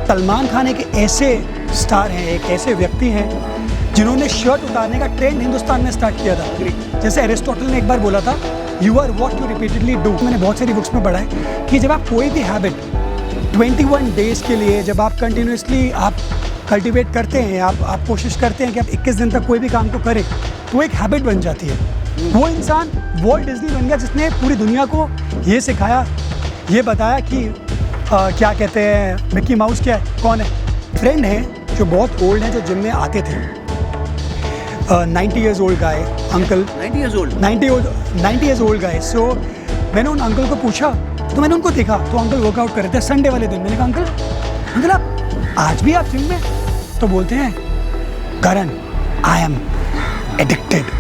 सलमान खान एक ऐसे स्टार हैं, एक ऐसे व्यक्ति हैं जिन्होंने शर्ट उतारने का ट्रेंड हिंदुस्तान में स्टार्ट किया था। जैसे एरिस्टोटल ने एक बार बोला था, you are what you repeatedly do. मैंने बहुत सारी बुक्स में पढ़ा है कि जब आप कोई भी हैबिट 21 डेज़ के लिए जब आप कंटिन्यूसली आप कल्टिवेट करते हैं, आप कोशिश करते हैं कि आप 21 दिन तक कोई भी काम को करें, तो एक हैबिट बन जाती है। वो इंसान वॉल्ट डिज्नी बन गया जिसने पूरी दुनिया को ये सिखाया, ये बताया कि क्या कहते हैं, मिक्की माउस क्या है, कौन है। फ्रेंड है जो बहुत ओल्ड है, जो जिम में आते थे, 90 years old guy, uncle 90 years old guy। सो मैंने उन अंकल को पूछा, तो मैंने उनको देखा तो अंकल वर्कआउट कर रहे थे संडे वाले दिन। मैंने कहा अंकल आप आज भी आप जिम में? तो बोलते हैं Karan, I am addicted.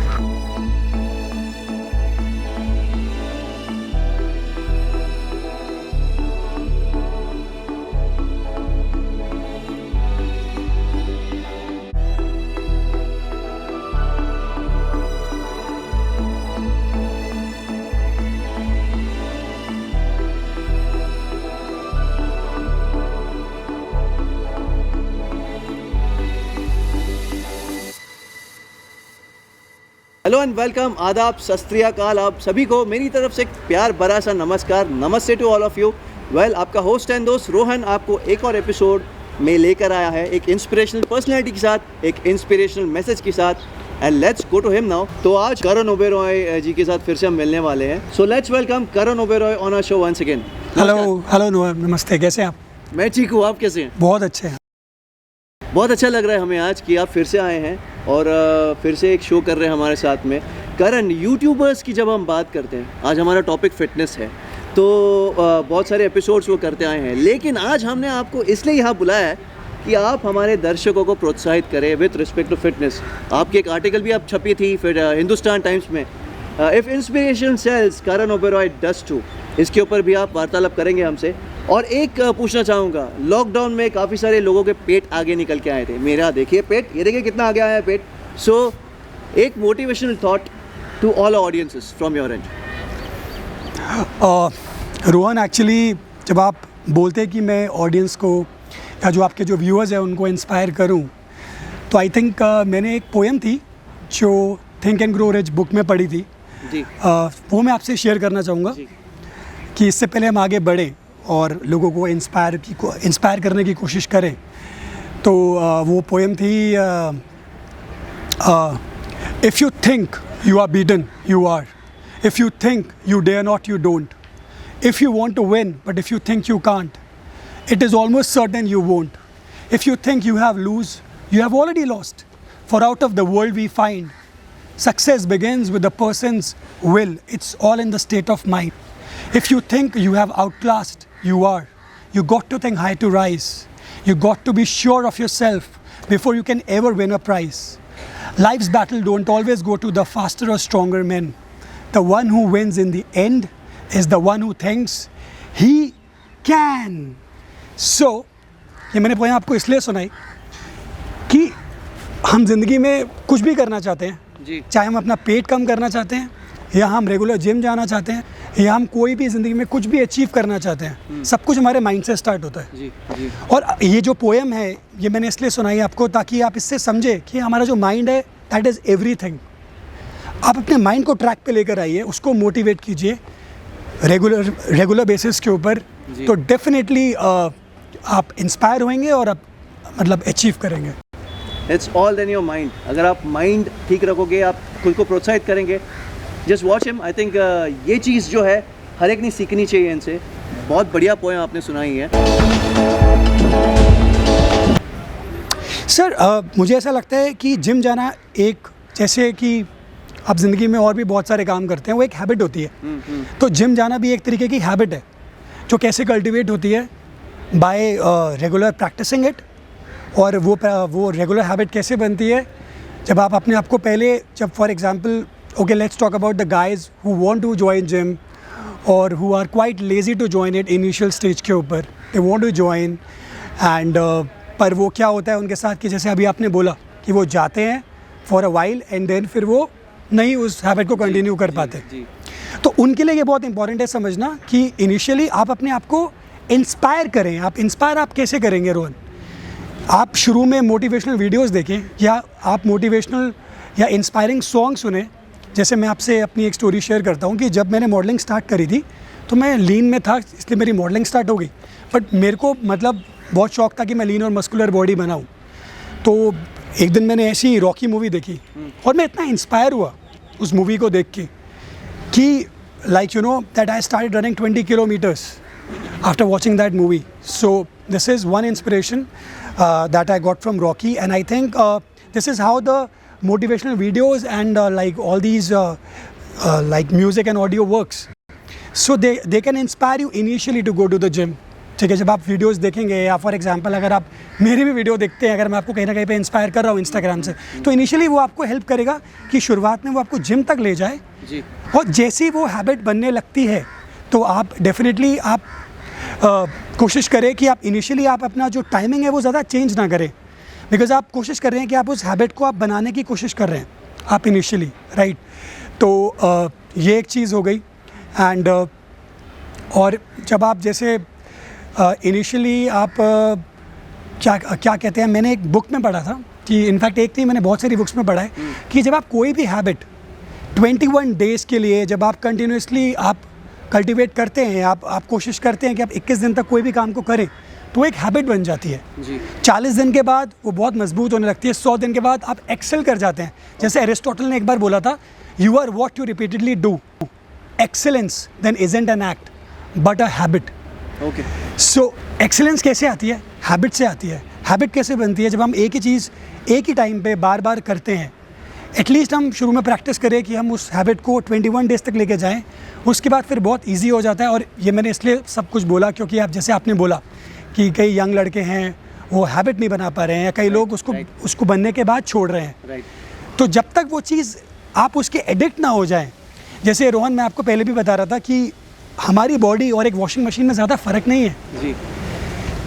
Hello and welcome, आदाब, सत श्री अकाल आप सभी को मेरी तरफ से एक प्यार भरा सा नमस्कार, नमस्ते to all of you. Well, आपका होस्ट एंड दोस्त रोहन आपको एक और एपिसोड में लेकर आया है, एक इंस्पिरेशनल पर्सनैलिटी के साथ, एक इंस्पिरेशनल मैसेज के साथ। And let's go to him now. तो आज करण ओबेरॉय जी के साथ फिर से हम मिलने वाले हैं। So let's welcome Karan Oberoi on our show once again. Hello नमस्ते, कैसे हैं आप? मैं ठीक हूँ, आप कैसे हैं? बहुत अच्छे हैं। बहुत अच्छा लग रहा है हमें आज कि आप फिर से आए हैं और फिर से एक शो कर रहे हैं हमारे साथ में। करण, यूट्यूबर्स की जब हम बात करते हैं, आज हमारा टॉपिक फिटनेस है, तो बहुत सारे एपिसोड्स वो करते आए हैं, लेकिन आज हमने आपको इसलिए यहाँ बुलाया है कि आप हमारे दर्शकों को प्रोत्साहित करें विद रिस्पेक्ट टू फिटनेस। आपकी एक आर्टिकल भी आप छपी थी फिर हिंदुस्तान टाइम्स में, if inspiration sells Karan Oberoi does too. इसके ऊपर भी आप वार्तालाप करेंगे हमसे। और एक पूछना चाहूँगा, लॉकडाउन में काफ़ी सारे लोगों के पेट आगे निकल के आए थे। मेरा देखिए पेट, ये देखिए कितना आगे आया है पेट। सो एक motivational thought to all audiences from your end. Rohan, actually जब आप बोलते हैं कि मैं ऑडियंस को या जो आपके जो व्यूअर्स हैं उनको इंस्पायर करूं, तो आई थिंक मैंने एक पोएम थी जो think and grow rich book में पढ़ी थी जी। वो मैं आपसे शेयर करना चाहूँगा कि इससे पहले हम आगे बढ़ें और लोगों को इंस्पायर करने की कोशिश करें। तो वो पोएम थी, if you think you are beaten you are, if you think you dare not you don't, if you want to win but if you think you can't, it is almost certain you won't. If you think you have lose, you have already lost. For out of the world we find, success begins with the person's will. It's all in the state of mind. If you think you have outclassed, you are. You got to think high to rise. You got to be sure of yourself before you can ever win a prize. Life's battle don't always go to the faster or stronger men. The one who wins in the end is the one who thinks he can. सो ये मैंने poem आपको इसलिए सुनाई कि हम ज़िंदगी में कुछ भी करना चाहते हैं जी। चाहे हम अपना पेट कम करना चाहते हैं, या हम रेगुलर जिम जाना चाहते हैं, या हम कोई भी ज़िंदगी में कुछ भी अचीव करना चाहते हैं, सब कुछ हमारे माइंड से स्टार्ट होता है। जी, जी। और ये जो पोएम है ये मैंने इसलिए सुनाई आपको ताकि आप इससे समझे कि हमारा जो माइंड है दैट इज़ एवरीथिंग। आप अपने माइंड को ट्रैक पे लेकर आइए, उसको मोटिवेट कीजिए रेगुलर बेसिस के ऊपर, तो डेफिनेटली आप इंस्पायर होंगे और आप मतलब अचीव करेंगे। It's all in your mind. अगर आप माइंड ठीक रखोगे, आप खुद को प्रोत्साहित करेंगे, just watch him. I think ये चीज़ जो है हर एक ने सीखनी चाहिए इनसे। बहुत बढ़िया पोएम आपने सुनाई है सर। मुझे ऐसा लगता है कि जिम जाना एक, जैसे कि आप ज़िंदगी में और भी बहुत सारे काम करते हैं, वो एक हैबिट होती है। तो जिम जाना भी एक तरीके की हैबिट है जो कैसे कल्टिवेट होती है, बाय रेगुलर प्रैक्टिसिंग इट। और वो रेगुलर हैबिट कैसे बनती है, जब आप अपने आप को पहले, जब for example okay let's talk about the guys who want to join gym और who are quite lazy to join it initial stage के ऊपर, they want to join and पर वो क्या होता है उनके साथ कि जैसे अभी आपने बोला कि वो जाते हैं for a while and then फिर वो नहीं उस हैबिट को कंटिन्यू कर पाते। तो उनके लिए ये बहुत इंपॉर्टेंट है समझना कि इनिशियली आप अपने आप को इंस्पायर करें। आप इंस्पायर आप कैसे करेंगे रोहन? आप शुरू में मोटिवेशनल वीडियोस देखें या आप मोटिवेशनल या इंस्पायरिंग सॉन्ग सुने। जैसे मैं आपसे अपनी एक स्टोरी शेयर करता हूँ कि जब मैंने मॉडलिंग स्टार्ट करी थी तो मैं लीन में था, इसलिए मेरी मॉडलिंग स्टार्ट हो गई। बट मेरे को मतलब बहुत शौक था कि मैं लीन और मस्कुलर बॉडी बनाऊँ। तो एक दिन मैंने ऐसी रॉकी मूवी देखी और मैं इतना इंस्पायर हुआ उस मूवी को देख के कि like you know that I started running 20 kilometers after watching that movie. So this is one inspiration that I got from Rocky, and I think this is how the motivational videos and like all these like music and audio works. So they can inspire you initially to go to the gym. ठीक है, जब आप videos देखेंगे या for example अगर आप मेरी भी वीडियो देखते हैं, अगर मैं आपको कहीं ना कहीं पे इंस्पायर कर रहा हूँ इंस्टाग्राम से, तो इनिशियली वो आपको हेल्प करेगा कि शुरुआत में वो आपको जिम तक ले जाए जी। और जैसे ही वो हैबिट बनने लगती है तो आप डेफिनेटली आप कोशिश करें कि आप इनिशियली आप अपना जो टाइमिंग है वो ज़्यादा चेंज ना करें, बिकॉज आप कोशिश कर रहे हैं कि आप उस हैबिट को आप बनाने की कोशिश कर रहे हैं आप इनिशियली, राइट। तो ये एक चीज़ हो गई। एंड और जब आप जैसे इनिशियली आप क्या कहते हैं, मैंने एक बुक में पढ़ा था कि इनफैक्ट एक नहीं मैंने बहुत सारी बुक्स में पढ़ा है कि जब आप कोई भी हैबिट 21 डेज़ के लिए जब आप कंटिन्यूसली आप कल्टीवेट करते हैं, आप कोशिश करते हैं कि आप 21 दिन तक कोई भी काम को करें तो एक हैबिट बन जाती है जी। 40 दिन के बाद वो बहुत मजबूत होने लगती है, 100 दिन के बाद आप एक्सेल कर जाते हैं। जैसे एरिस्टोटल ने एक बार बोला था, you are what you repeatedly do, excellence then isn't an act but a habit. Okay, so excellence कैसे आती है? हैबिट से आती है। हैबिट कैसे बनती है? जब हम एक ही चीज़ एक ही टाइम पे बार बार करते हैं। एटलीस्ट हम शुरू में प्रैक्टिस करें कि हम उस हैबिट को 21 डेज़ तक लेके जाएं, उसके बाद फिर बहुत इजी हो जाता है। और ये मैंने इसलिए सब कुछ बोला क्योंकि आप जैसे आपने बोला कि कई यंग लड़के हैं वो हैबिट नहीं बना पा रहे हैं या कई लोग उसको बनने के बाद छोड़ रहे हैं। तो जब तक वो चीज़ आप उसके एडिक्ट ना हो जाएं, जैसे रोहन मैं आपको पहले भी बता रहा था कि हमारी बॉडी और एक वॉशिंग मशीन में ज़्यादा फ़र्क नहीं है जी।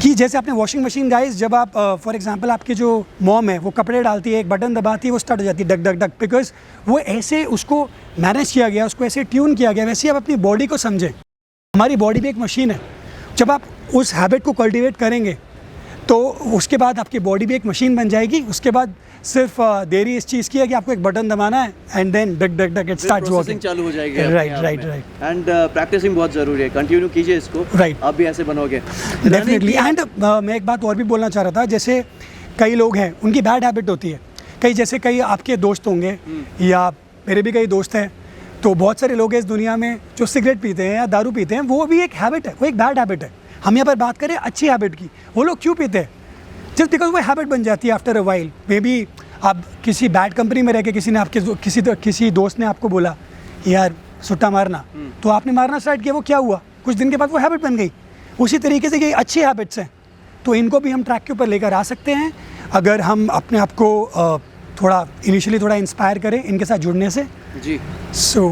कि जैसे आपने वॉशिंग मशीन गाइस, जब आप फॉर एग्जांपल आपकी जो मॉम है वो कपड़े डालती है, एक बटन दबाती है, वो स्टार्ट हो जाती है डक डक डक, बिकॉज वो ऐसे उसको मैनेज किया गया, उसको ऐसे ट्यून किया गया। वैसे ही आप अपनी बॉडी को समझें, हमारी बॉडी भी एक मशीन है। जब आप उस हैबिट को कल्टिवेट करेंगे तो उसके बाद आपकी बॉडी भी एक मशीन बन जाएगी। उसके बाद सिर्फ देरी इस चीज़ की है कि आपको एक बटन दबाना है and then duck duck duck it starts working, चालू हो जाएगी। राइट। एंड प्रैक्टिसिंग बहुत ज़रूरी है, कंटिन्यू कीजिए इसको, राइट। आप भी ऐसे बनोगे डेफिनेटली। एंड मैं एक बात और भी बोलना चाह रहा था, जैसे कई लोग हैं उनकी बैड हैबिट होती है, कई आपके दोस्त होंगे या मेरे भी कई दोस्त हैं, तो बहुत सारे लोग हैं इस दुनिया में जो सिगरेट पीते हैं या दारू पीते हैं, वो भी एक हैबिट है, वो एक बैड हैबिट है। हम यहाँ पर बात करें अच्छी हैबिट की, वो लोग क्यों पीते हैं? जस्ट बिकॉज वो हैबिट बन जाती है after a while. May be आप किसी बैड कंपनी में रह के किसी ने आपके किसी दोस्त ने आपको बोला यार सुट्टा मारना, तो आपने मारना स्टार्ट किया, वो क्या हुआ? कुछ दिन के बाद वो हैबिट बन गई। उसी तरीके से ये अच्छी हैबिट्स हैं, तो इनको भी हम ट्रैक के ऊपर लेकर आ सकते हैं अगर हम अपने आप को थोड़ा इनिशियली थोड़ा इंस्पायर करें इनके साथ जुड़ने से जी। सो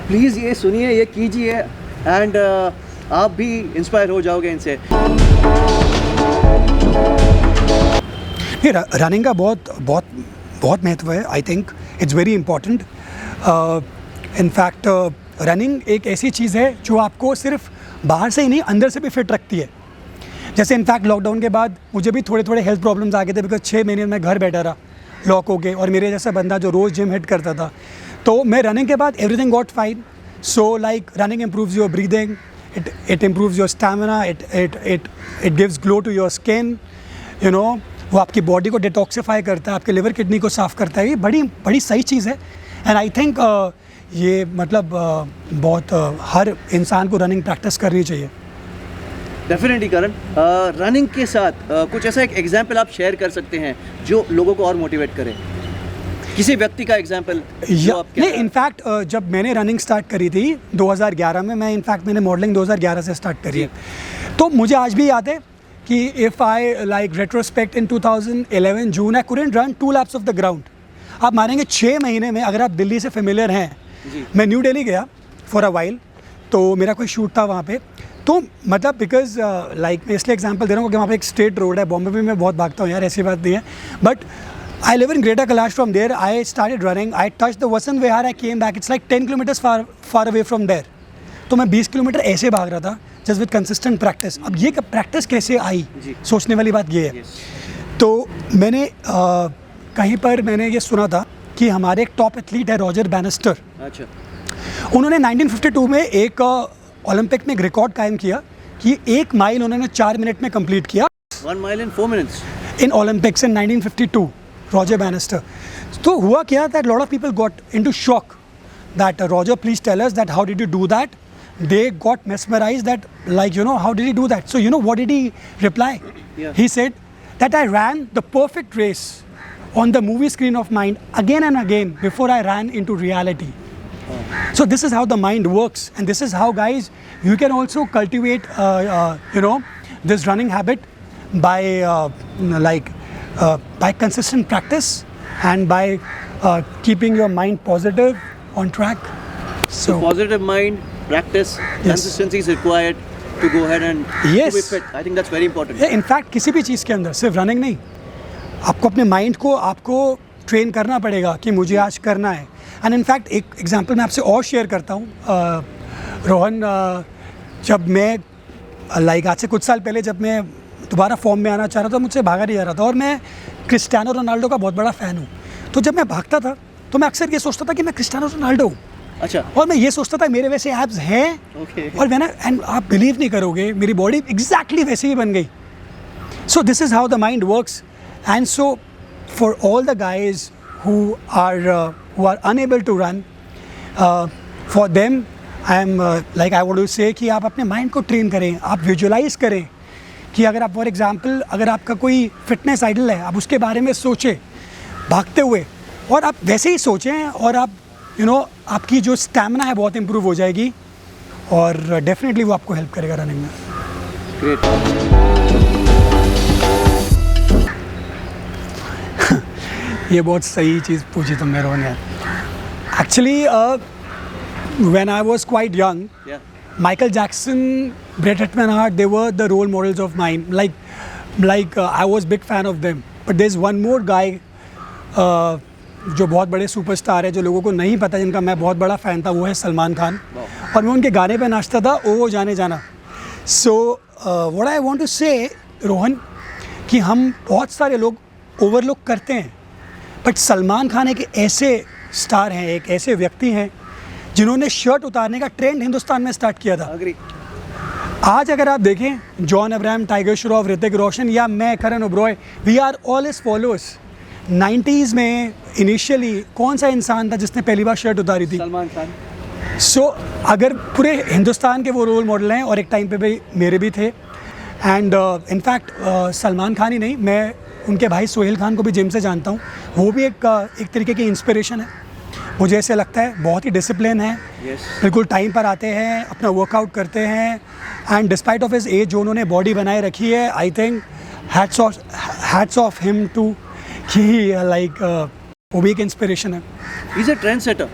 प्लीज़ ये सुनिए, ये कीजिए एंड आप भी इंस्पायर हो जाओगे इनसे। रनिंग का बहुत महत्व है। I think it's very important. In fact running एक ऐसी चीज़ है जो आपको सिर्फ बाहर से ही नहीं अंदर से भी फिट रखती है। जैसे इनफैक्ट लॉकडाउन के बाद मुझे भी थोड़े हेल्थ प्रॉब्लम्स आ गए थे, बिकॉज 6 महीने में घर बैठा रहा लॉक हो गए, और मेरे जैसा बंदा जो रोज़ जिम हिट करता था, तो मैं रनिंग के बाद everything got fine. So like running improves your breathing, it improves your stamina, it gives glow to your skin, you know, वो आपकी बॉडी को डिटॉक्सीफाई करता है, आपके लिवर किडनी को साफ़ करता है। ये बड़ी सही चीज़ है। एंड आई थिंक ये मतलब बहुत हर इंसान को रनिंग प्रैक्टिस करनी चाहिए। डेफिनेटली करण, रनिंग के साथ कुछ ऐसा एक एग्जाम्पल आप शेयर कर सकते हैं जो लोगों को और मोटिवेट करे, किसी व्यक्ति का एग्जाम्पल? नहीं, इनफैक्ट जब मैंने रनिंग स्टार्ट करी थी 2011 में, मैंने मॉडलिंग 2011 से स्टार्ट करी है, तो मुझे आज भी याद है कि if I like retrospect in 2011 June I couldn't run 2 laps of the ground. आप मानेंगे 6 महीने में, अगर आप दिल्ली से फेमिलियर हैं, मैं न्यू दिल्ली गया फॉर अ वाइल, तो मेरा कोई शूट था वहाँ पे, तो मतलब बिकॉज लाइक मैं इसलिए एग्जांपल दे रहा हूँ कि वहाँ पे एक स्ट्रेट रोड है। बॉम्बे में मैं बहुत भागता हूँ यार, ऐसी बात नहीं है, but I live in Greater Kailash. From there, I started running. I touched the Vasant Vihar. I came back. It's like 10 kilometers far away from there. तो मैं 20 किलोमीटर ऐसे भाग रहा था जस्ट विद कंसिस्टेंट प्रैक्टिस। अब ये practice कैसे आई, जी। सोचने वाली बात ये है। Yes. तो मैंने कहीं पर मैंने ये सुना था कि हमारे एक टॉप एथलीट है रॉजर बैनिस्टर, अच्छा, उन्होंने 1952 में एक ओलंपिक में एक रिकॉर्ड कायम किया कि 1 माइल उन्होंने 4 मिनट में कंप्लीट किया 1 mile in 4 minutes. In Olympics in 1952, Roger Bannister. तो हुआ क्या that lot of people got into shock that Roger please tell us that how did you do that. They got mesmerized that, like, you know, how did he do that? So, you know, what did he reply? Yeah. He said that I ran the perfect race on the movie screen of mind again and again before I ran into reality. So this is how the mind works, and this is how, guys, you can also cultivate, you know, this running habit by, by consistent practice and by keeping your mind positive on track. So positive mind, practice, consistency is required to go ahead and Yes. to be fit. I think that's very important. In fact किसी भी चीज़ के अंदर सिर्फ running नहीं, आपको अपने mind को आपको ट्रेन करना पड़ेगा कि मुझे आज करना है। एंड इनफैक्ट एक एग्जांपल मैं आपसे और शेयर करता हूँ रोहन, जब मैं आज से कुछ साल पहले जब मैं दोबारा फॉर्म में आना चाह रहा था, मुझसे भागा नहीं जा रहा था, और मैं क्रिस्टियानो रोनाल्डो का बहुत बड़ा फ़ैन हूँ। तो जब मैं भागता था तो मैं अक्सर ये सोचता था कि मैं क्रिस्टियानो रोनाल्डो हूँ, अच्छा, और मैं ये सोचता था मेरे वैसे एब्स हैं। Okay. और मैंने, एंड आप बिलीव नहीं करोगे, मेरी बॉडी एग्जैक्टली वैसे ही बन गई। So this is how the mind works. And so for all the guys who are unable to run, for them I want to say कि आप अपने माइंड को ट्रेन करें, आप विजुअलाइज करें कि अगर आप फॉर एग्जांपल अगर आपका कोई फिटनेस आइडल है, आप उसके बारे में सोचें भागते हुए, और आप वैसे ही सोचें, और आप आपकी जो स्टैमिना है बहुत इंप्रूव हो जाएगी, और डेफिनेटली वो आपको हेल्प करेगा रनिंग में। great. ये बहुत सही चीज़ पूछी तुमने रोहन यार। Actually when I was quite young, Yeah. Michael Jackson, Bret Hart, they were the role models of mine. I was big fan of them. But there's one more guy जो बहुत बड़े सुपरस्टार है, जो लोगों को नहीं पता, जिनका मैं बहुत बड़ा फ़ैन था, वो है सलमान खान। और मैं उनके गाने पे नाचता था, ओ जाने जाना। So what I want to say Rohan, कि हम बहुत सारे लोग ओवरलुक करते हैं, बट सलमान खान एक ऐसे स्टार हैं, एक ऐसे व्यक्ति हैं जिन्होंने शर्ट उतारने का ट्रेंड हिंदुस्तान में स्टार्ट किया था। Agree. आज अगर आप देखें, जॉन अब्राहम, टाइगर श्रॉफ, ऋतिक रोशन, या मैं, Karan Oberoi, we are all his followers. 90s में इनिशियली कौन सा इंसान था जिसने पहली बार शर्ट उतारी थी? सलमान खान। सो अगर पूरे हिंदुस्तान के वो रोल मॉडल हैं, और एक टाइम पे भी मेरे भी थे। एंड इनफैक्ट सलमान खान ही नहीं, मैं उनके भाई सोहेल खान को भी जिम से जानता हूँ। वो भी एक तरीके की इंस्पिरेशन है। मुझे ऐसे लगता है बहुत ही डिसिप्लिन है, Yes. बिल्कुल टाइम पर आते हैं, अपना वर्कआउट करते हैं, and despite of his age जो उन्होंने बॉडी बनाए रखी है, I think hats off him too, कि वो भी एक इंस्पिरेशन है। He's a trendsetter.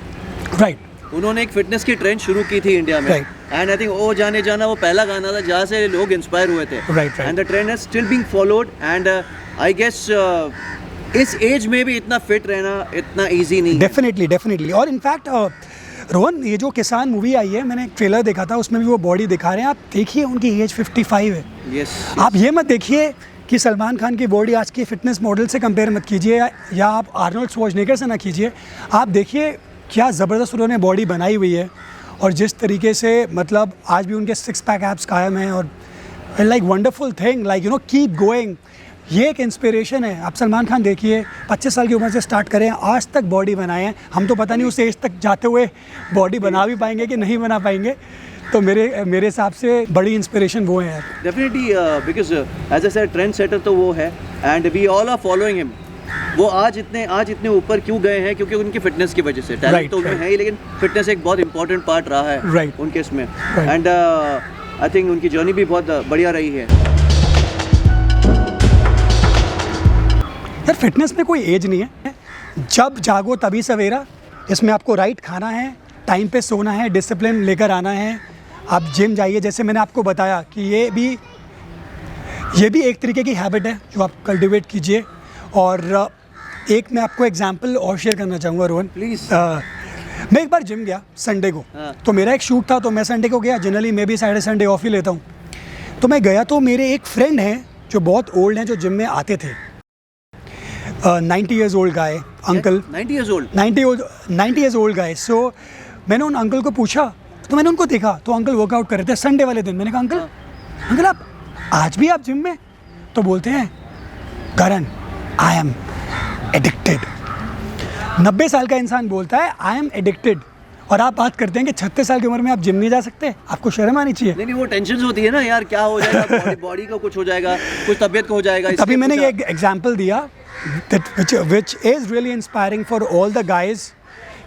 राइट। उन्होंने एक फिटनेस की ट्रेंड शुरू की थी इंडिया में, Right. And I think oh जाने जाना वो पहला गाना था जहाँ से लोग इंस्पायर हुए थे। Right. And the trend is still being followed, and I guess इस एज में भी इतना फिट रहना इतना इजी नहीं है। डेफिनेटली। और इनफैक्ट रोहन, ये जो किसान मूवी आई है, मैंने एक ट्रेलर देखा था, उसमें भी वो बॉडी दिखा रहे हैं। आप देखिए, उनकी एज 55 है। Yes. आप ये मत देखिए कि सलमान खान की बॉडी आज के फिटनेस मॉडल से कंपेयर मत कीजिए, या आप आर्नोल्ड श्वार्ज़नेगर से ना कीजिए। आप देखिए क्या ज़बरदस्त उन्होंने बॉडी बनाई हुई है, और जिस तरीके से मतलब आज भी उनके 6 पैक एब्स कायम हैं, और वंडरफुल थिंग, कीप गोइंग। ये एक इंस्पिरेशन है। आप सलमान खान देखिए, 25 साल की उम्र से स्टार्ट करें, आज तक बॉडी बनाए हैं। हम तो पता नहीं उस एज तक जाते हुए बॉडी बना भी पाएंगे कि नहीं बना पाएंगे। तो मेरे हिसाब से बड़ी इंस्पिरेशन वो है यार। Definitely, because as a sir trend setter तो वो है, and we all are following him. वो आज इतने ऊपर क्यों गए हैं? क्योंकि उनकी फिटनेस की वजह से। टैलेंट तो उनमें है ही, लेकिन फिटनेस एक बहुत इंपॉर्टेंट पार्ट रहा है उनके इसमें, एंड आई थिंक उनकी जर्नी भी बहुत बढ़िया रही है। यार फिटनेस में कोई एज नहीं है, जब जागो तभी सवेरा। इसमें आपको राइट खाना है, टाइम पे सोना है, डिसिप्लिन लेकर आना है। आप जिम जाइए, जैसे मैंने आपको बताया कि ये भी एक तरीके की हैबिट है जो आप कल्टिवेट कीजिए। और एक मैं आपको एग्जांपल और शेयर करना चाहूँगा रोहन, प्लीज़। मैं एक बार जिम गया संडे को, हाँ। तो मेरा एक शूट था, तो मैं संडे को गया। जनरली मैं भी सैटरडे संडे ऑफ ही लेता हूँ। तो मैं गया, तो मेरे एक फ्रेंड हैं जो बहुत ओल्ड हैं, जो जिम में आते थे। 90 years old guy uncle, 90 years old? 90 years old guy. सो मैंने उन अंकल को पूछा, तो मैंने उनको देखा तो अंकल वर्कआउट कर रहे थे संडे वाले दिन। मैंने कहा अंकल आप आज भी आप जिम में? तो बोलते हैं करण आई एम एडिक्टेड। 90 साल का इंसान बोलता है आई एम एडिक्टेड, और आप बात करते हैं कि 36 साल की उम्र में आप जिम नहीं जा सकते। आपको शर्म आनी चाहिए। नहीं वो टेंशन होती है ना यार, क्या हो जाएगा, बॉडी का कुछ हो जाएगा, कुछ तबीयत को हो जाएगा। तभी मैंने ये एग्जाम्पल दिया which is really inspiring for all the guys,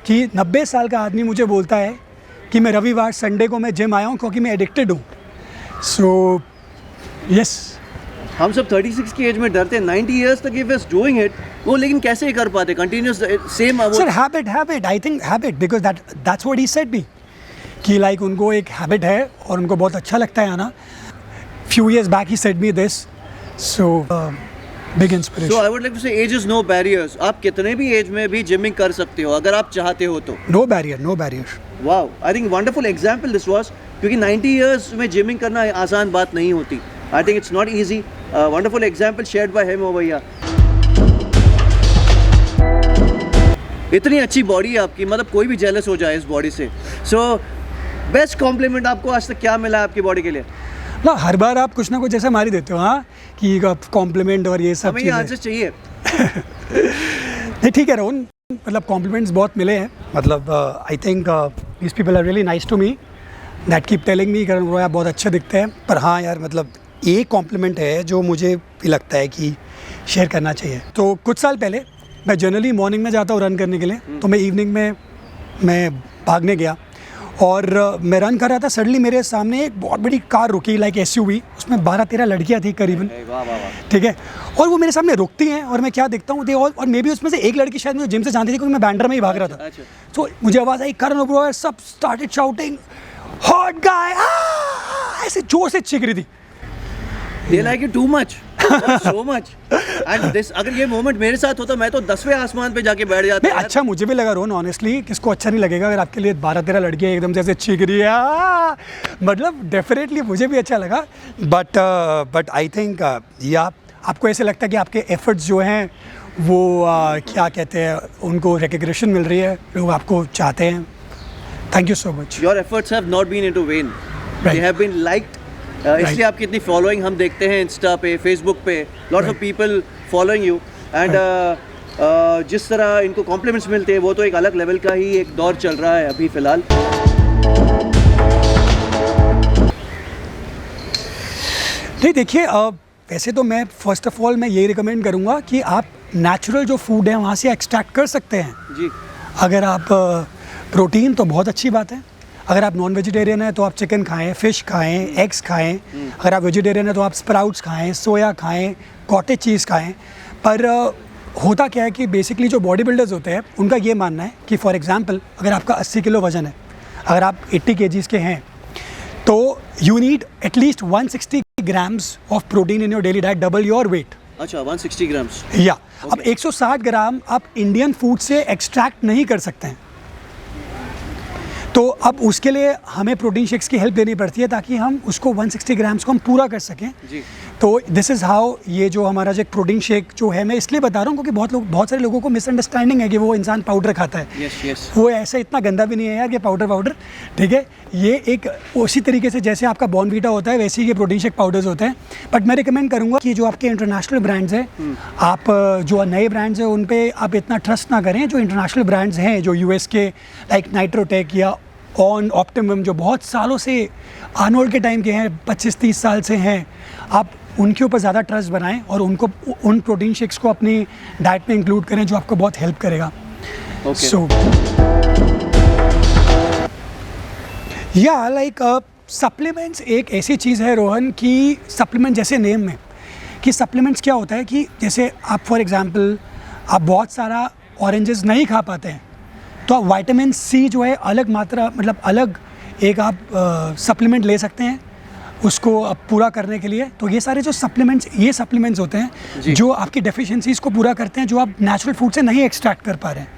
कि 90 साल का आदमी मुझे बोलता है कि मैं रविवार संडे को मैं जिम आया हूँ क्योंकि मैं एडिक्टेड हूँ। सो यस, हम सब 36 की एज में डरते हैं, 90 years तक इफ इज डूइंग इट, वो लेकिन कैसे कर पाते continuous same? Sir habit I think habit, because that's what he said me, कि लाइक उनको एक हैबिट है और उनको बहुत अच्छा लगता है आना। Few years back he said me this, so big inspiration. So I would like to say age is no barriers. आप कितने भी एज में भी जिमिंग कर सकते हो अगर आप चाहते हो तो। No barrier. Wow, I think wonderful example this was, क्योंकि 90 years में जिमिंग करना आसान बात नहीं होती। I think it's not easy. Wonderful example shared by him ओ भैया। इतनी अच्छी बॉडी है आपकी, मतलब कोई भी जेलस हो जाए इस बॉडी से। सो बेस्ट कॉम्प्लीमेंट आपको आज तक क्या मिला आपकी बॉडी के लिए? ना हर बार आप कुछ ना कुछ ऐसा मारी देते हो, हाँ, कि कॉम्प्लीमेंट और ये सब हमें ये आंसर चाहिए। नहीं ठीक है रोहन, मतलब कॉम्प्लीमेंट्स बहुत मिले हैं। मतलब I think these people are really nice to me, that keep telling me Karan bro आप बहुत अच्छे दिखते हैं। पर हाँ यार, मतलब एक कॉम्प्लीमेंट है जो मुझे भी लगता है कि शेयर करना चाहिए। तो कुछ साल पहले मैं जनरली मॉर्निंग में जाता हूँ रन करने के लिए, तो मैं इवनिंग में मैं भागने गया और मैं रन कर रहा था। सडनली मेरे सामने एक बहुत बड़ी कार रुकी, लाइक SUV, उसमें 12-13 लड़कियाँ थी करीबन, ठीक है। और वो मेरे सामने रुकती हैं और मैं क्या देखता हूँ, और मे भी उसमें से एक लड़की शायद मुझे जिम से जानती थी क्योंकि मैं बैंडर में ही भाग रहा था। तो मुझे आवाज़ आई करण ब्रो, सब स्टार्टेड शाउटिंग हॉट गाय, ऐसे जोर से चीख रही थी। They like you too much, so much. And this, अगर ये मोमेंट मेरे साथ होता मैं तो 10वें आसमान पे जाके बैठ जाता। नहीं अच्छा मुझे भी लगा रोहन, ऑनेस्टली किसको अच्छा नहीं लगेगा अगर आपके लिए 12-13 लड़कियाँ एकदम से ऐसे चीख रही है, मतलब डेफिनेटली मुझे भी अच्छा लगा। बट आई थिंक या आपको ऐसे लगता है कि आपके एफर्ट्स जो हैं वो क्या कहते हैं, उनको रिकग्निशन मिल रही है, लोग आपको चाहते हैं। Thank you so much. Your efforts have not been into vain. They have been liked. इसलिए आपकी इतनी फॉलोइंग हम देखते हैं इंस्टा पे, फेसबुक पे, lots of people following you. And जिस तरह इनको कॉम्प्लीमेंट्स मिलते हैं वो तो एक अलग लेवल का ही एक दौर चल रहा है अभी फ़िलहाल। नहीं देखिए, वैसे तो मैं फर्स्ट ऑफ ऑल मैं यही रिकमेंड करूँगा कि आप नेचुरल जो फूड है वहाँ से एक्सट्रैक्ट कर सकते हैं जी। अगर आप प्रोटीन तो बहुत अच्छी बात है। अगर आप नॉन वेजिटेरियन हैं तो आप चिकन खाएं, फ़िश खाएं, एग्स खाएं। अगर आप वेजिटेरियन हैं तो आप स्प्राउट्स खाएं, सोया खाएं, कॉटेज चीज़ खाएं। पर होता क्या है कि बेसिकली जो बॉडी बिल्डर्स होते हैं उनका ये मानना है कि फॉर एग्जांपल अगर आपका 80 किलो वज़न है, अगर आप 80 kgs के हैं, तो you need at least 160 grams of protein in your daily diet, double your weight. अच्छा 160 grams। या अब 160 ग्राम आप इंडियन फूड से एक्सट्रैक्ट नहीं कर सकते हैं, तो अब उसके लिए हमें प्रोटीन शेक्स की हेल्प लेनी पड़ती है ताकि हम उसको 160 ग्राम्स को हम पूरा कर सकें जी। तो दिस इज़ हाउ ये जो हमारा जो एक प्रोटीन शेक जो है, मैं इसलिए बता रहा हूँ क्योंकि बहुत सारे लोगों को मिसअंडरस्टैंडिंग है कि वो इंसान पाउडर खाता है। yes. वो ऐसा इतना गंदा भी नहीं है यार कि पाउडर, ठीक है। ये एक उसी तरीके से जैसे आपका बॉर्नवीटा होता है वैसे ही ये प्रोटीन शेक पाउडर्स होते हैं। बट मैं रिकमेंड करूँगा कि जो आपके इंटरनेशनल ब्रांड्स हैं, आप जो नए ब्रांड्स हैं उन पर आप इतना ट्रस्ट ना करें। जो इंटरनेशनल ब्रांड्स हैं जो US के लाइक नाइट्रोटेक या ऑन ऑप्टिमम जो बहुत सालों से आर्नोल्ड के टाइम के हैं, 25-30 साल से हैं, आप उनके ऊपर ज़्यादा ट्रस्ट बनाएं और उनको उन प्रोटीन शेक्स को अपनी डाइट में इंक्लूड करें जो आपको बहुत हेल्प करेगा। सो या लाइक सप्लीमेंट्स एक ऐसी चीज़ है रोहन कि सप्लीमेंट जैसे नेम में कि सप्लीमेंट्स क्या होता है कि जैसे आप फॉर एग्जांपल आप बहुत सारा ऑरेंजेस नहीं खा पाते हैं तो आप विटामिन C जो है अलग मात्रा, मतलब अलग एक आप सप्लीमेंट ले सकते हैं उसको अब पूरा करने के लिए। तो ये सारे जो सप्लीमेंट्स होते हैं जो आपकी डेफिशिएंसीज़ को पूरा करते हैं, जो आप नेचुरल फूड से नहीं एक्सट्रैक्ट कर पा रहे हैं।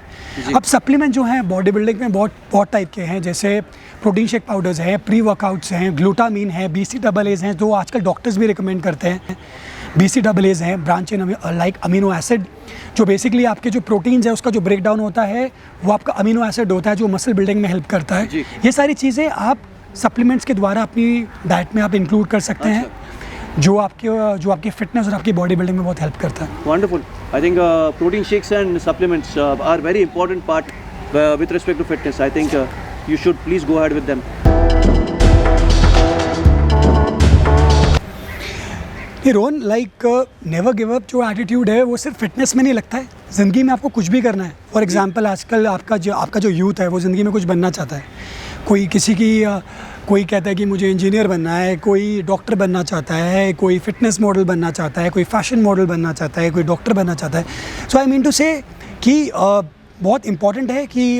अब सप्लीमेंट जो हैं बॉडी बिल्डिंग में बहुत टाइप के हैं, जैसे प्रोटीन शेक पाउडर्स हैं, प्री वर्कआउट्स हैं, ग्लूटामीन है, BCAAs हैं, जो आजकल डॉक्टर्स भी रिकमेंड करते हैं। BCAAs हैं, branch chain like amino acid, जो बेसिकली आपके जो प्रोटीन्स है उसका जो ब्रेक डाउन होता है वो आपका अमीनो एसिड होता है, जो मसल बिल्डिंग में हेल्प करता है। ये सारी चीज़ें आप सप्लीमेंट्स के द्वारा अपनी डाइट में आप इंक्लूड कर सकते हैं, जो आपकी फिटनेस और आपकी बॉडी बिल्डिंग में बहुत हेल्प करता है। Wonderful. I think protein shakes and supplements are very important part with respect to fitness. I think you should please go ahead with them. ये Rohan like never give up जो attitude है वो सिर्फ fitness में नहीं लगता है, ज़िंदगी में आपको कुछ भी करना है। फॉर एग्जांपल आजकल आपका जो यूथ है वो ज़िंदगी में कुछ बनना चाहता है। कोई कहता है कि मुझे इंजीनियर बनना है, कोई डॉक्टर बनना चाहता है, कोई फिटनेस मॉडल बनना चाहता है, कोई फैशन मॉडल बनना चाहता है, कोई डॉक्टर बनना चाहता है। सो आई मीन टू से कि बहुत इंपॉर्टेंट है कि